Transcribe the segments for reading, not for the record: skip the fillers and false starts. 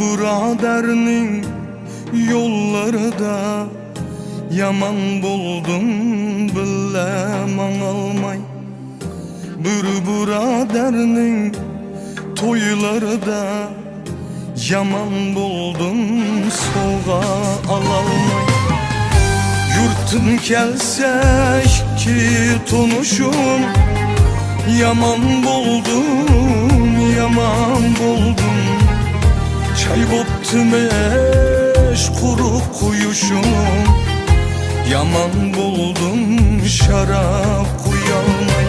Buraderning yollarida yaman boldum bilemem almay. Buraderning toylarida yaman boldum sovg'a alalmay. Yurtun kelsek ki tonuşum, yaman boldum, yaman boldum. Çay boptum eş kuru kuyuşum, yaman boldum şarap kuyalmay.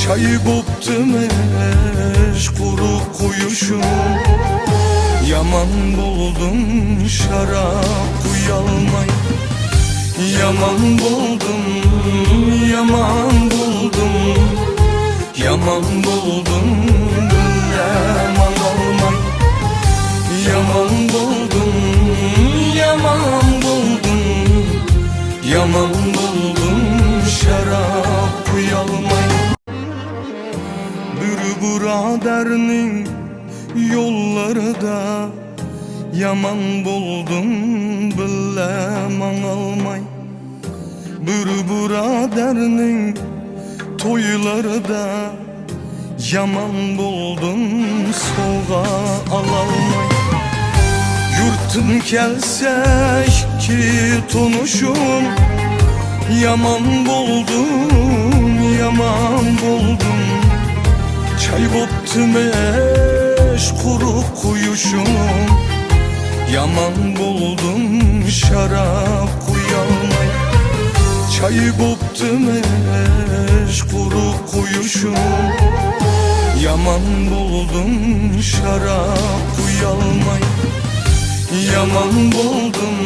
Çay boptum eş kuru kuyuşum, yaman boldum şarap kuyalmay. Yaman boldum, yaman boldum, yaman boldum bilemem almay. Yaman boldum, yaman boldum, yaman boldum şarap kuyalmay. Buraderning yollarida yaman boldum bilemem almay. Buraderning toylarida yaman boldum sovg'a alalmay. Yurtun kelsek ki tonuşum, yaman boldum, yaman boldum. Çay boptum eş kuru kuyuşum, yaman boldum şarap kuyalmay. Çay boptum eş kuru kuyuşum, yaman boldum şarap kuyalmay. Yaman boldum,